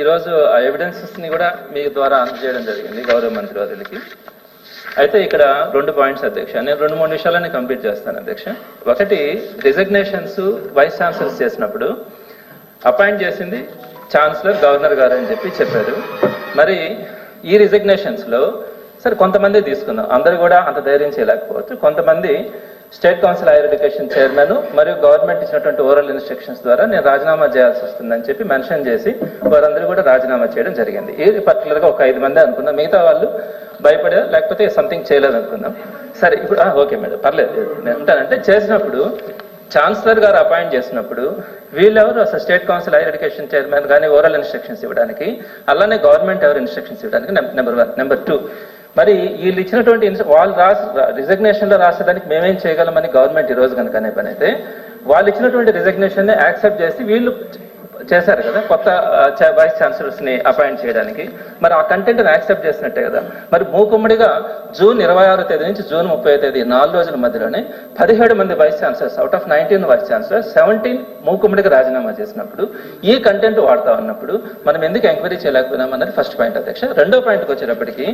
ఈరోజు ఆ ఎవిడెన్సెస్ని కూడా మీ ద్వారా అందజేయడం జరిగింది గౌరవ మంత్రి వారికి. అయితే ఇక్కడ 2 పాయింట్స్ అధ్యక్ష, నేను 2-3 విషయాలని కంప్లీట్ చేస్తాను అధ్యక్ష. ఒకటి, రిజిగ్నేషన్స్ వైస్ ఛాన్సలర్స్ చేసినప్పుడు అపాయింట్ చేసింది ఛాన్సలర్ గవర్నర్ గారు అని చెప్పారు. మరి ఈ రిజిగ్నేషన్స్లో సరే కొంతమంది తీసుకుందాం, అందరూ కూడా అంత ధైర్యం చేయలేకపోవచ్చు. కొంతమంది state council higher education chairman మరియు గవర్నమెంట్ ఇచ్చినటువంటి ఓరల్ ఇన్స్ట్రక్షన్స్ ద్వారా నేను రాజీనామా చేయాల్సి వస్తుందని చెప్పి మెన్షన్ చేసి వారందరూ కూడా రాజీనామా చేయడం జరిగింది. ఇది పర్టికులర్గా ఒక 5 మంది అనుకుందాం, మిగతా వాళ్ళు భయపడే లేకపోతే సంథింగ్ చేయలేదు అనుకుందాం. సరే ఇప్పుడు ఓకే మేడం పర్లేదు, నేను అంటానంటే చేసినప్పుడు ఛాన్సలర్ గారు అపాయింట్ చేసినప్పుడు వీళ్ళెవరు అసలు state council higher education chairman కానీ ఓరల్ ఇన్స్ట్రక్షన్స్ ఇవ్వడానికి, అలానే గవర్నమెంట్ ఎవరు ఇన్స్ట్రక్షన్స్ ఇవ్వడానికి నెంబర్ 1. నెంబర్ 2, మరి వీళ్ళు ఇచ్చినటువంటి వాళ్ళు రిజిగ్నేషన్లో రాసేదానికి మేమేం చేయగలమని గవర్నమెంట్ ఈరోజు కనుక అనే పని అయితే వాళ్ళు ఇచ్చినటువంటి రిజిగ్నేషన్ని యాక్సెప్ట్ చేసి వీళ్ళు చేశారు కదా కొత్త వైస్ ఛాన్సలర్స్ని అపాయింట్ చేయడానికి. మరి ఆ కంటెంట్ని యాక్సెప్ట్ చేసినట్టే కదా. మరి మూకుమ్మడిగా జూన్ 26వ తేదీ నుంచి జూన్ 30వ తేదీ 4 రోజుల మధ్యలోనే 17 మంది vice chancellors out of 19 vice chancellors 17 మూకుమ్మడిగా రాజీనామా చేసినప్పుడు ఈ కంటెంట్ వాడుతా ఉన్నప్పుడు మనం ఎందుకు ఎంక్వైరీ చేయలేకపోయినాం అన్నది ఫస్ట్ పాయింట్ అధ్యక్ష. రెండో పాయింట్కి వచ్చేటప్పటికి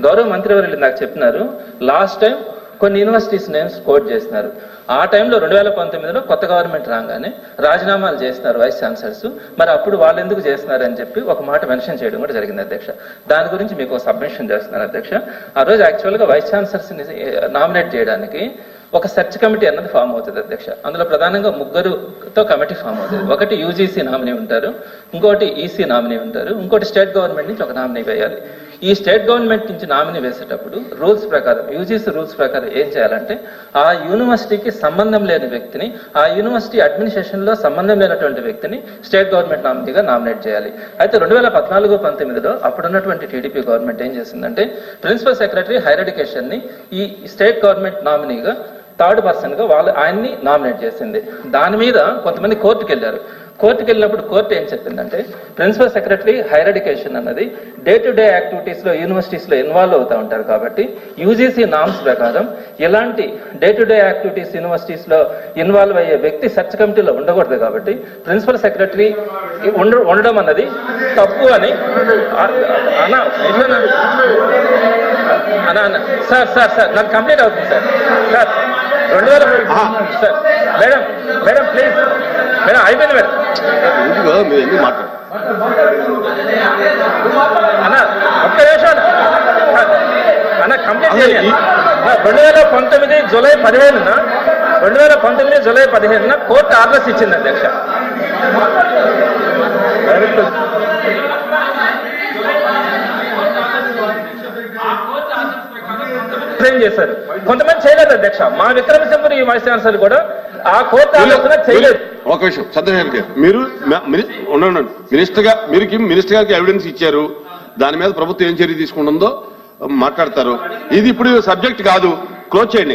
గౌరవ మంత్రివర్యులు నాకు చెప్పినారు, లాస్ట్ టైం కొన్ని యూనివర్సిటీస్ నేమ్స్ కోట్ చేస్తున్నారు. ఆ టైంలో 2019లో కొత్త గవర్నమెంట్ రాగానే రాజీనామాలు చేస్తున్నారు వైస్ ఛాన్సలర్స్. మరి అప్పుడు వాళ్ళు ఎందుకు చేస్తున్నారని చెప్పి ఒక మాట మెన్షన్ చేయడం కూడా జరిగింది అధ్యక్ష. దాని గురించి మీకు సబ్మిషన్ చేస్తున్నారు అధ్యక్ష. ఆ రోజు యాక్చువల్గా వైస్ ఛాన్సలర్స్ని నామినేట్ చేయడానికి ఒక సెర్చ్ కమిటీ అన్నది ఫామ్ అవుతుంది అధ్యక్ష. అందులో ప్రధానంగా 3తో కమిటీ ఫామ్ అవుతుంది. ఒకటి యూజీసీ నామినీ ఉంటారు, ఇంకోటి ఈసీ నామినీ ఉంటారు, ఇంకోటి స్టేట్ గవర్నమెంట్ నుంచి ఒక నామినీ వేయాలి. ఈ స్టేట్ గవర్నమెంట్ నుంచి నామినీ వేసేటప్పుడు రూల్స్ ప్రకారం, యూజీసీ రూల్స్ ప్రకారం ఏం చేయాలంటే ఆ యూనివర్సిటీకి సంబంధం లేని వ్యక్తిని, ఆ యూనివర్సిటీ అడ్మినిస్ట్రేషన్లో సంబంధం లేనటువంటి వ్యక్తిని స్టేట్ గవర్నమెంట్ నామినీగా నామినేట్ చేయాలి. అయితే 2014-19లో అప్పుడున్నటువంటి టీడీపీ గవర్నమెంట్ ఏం చేసిందంటే ప్రిన్సిపల్ సెక్రటరీ హైయర్ ఎడ్యుకేషన్ని ఈ స్టేట్ గవర్నమెంట్ నామినీగా 3rd పర్సన్గా ఆయన్ని నామినేట్ చేసింది. దాని మీద కొంతమంది కోర్టుకు వెళ్ళారు. కోర్టుకు వెళ్ళినప్పుడు కోర్టు ఏం చెప్పిందంటే ప్రిన్సిపల్ సెక్రటరీ హైయర్ ఎడ్యుకేషన్ అన్నది డే టు డే యాక్టివిటీస్లో యూనివర్సిటీస్లో ఇన్వాల్వ్ అవుతూ ఉంటారు కాబట్టి యూజీసీ నామ్స్ ప్రకారం ఇలాంటి డే టు డే యాక్టివిటీస్ యూనివర్సిటీస్లో ఇన్వాల్వ్ అయ్యే వ్యక్తి సెర్చ్ కమిటీలో ఉండకూడదు కాబట్టి ప్రిన్సిపల్ సెక్రటరీ ఉండడం అన్నది తప్పు అని సార్ నాకు కంప్లీట్ అవుతుంది sir 2000 sir madam please madam అయిపోయింది మేడం అన్న ఒక్క నిమిషం అన్న కంప్లీట్ చేయాలి. 2019 జూలై 15 కోర్టు ఆర్డర్స్ ఇచ్చింది అధ్యక్ష. చేశారు కొంతమంది చేయలేదు అధ్యక్ష. మా విక్రమసింహుడు ఈ వైస్ ఛాన్సలర్ కూడా ఆ కోర్టు ఆలోచన చేయలేదు. ఒక విషయం చంద్రశేఖర్ మీరు మినిస్టర్ గారికి ఎవిడెన్స్ ఇచ్చారు, దాని మీద ప్రభుత్వం ఏం చర్య తీసుకుంటుందో మాట్లాడతారు. ఇది ఇప్పుడు సబ్జెక్ట్ కాదు, క్లోజ్ చేయండి.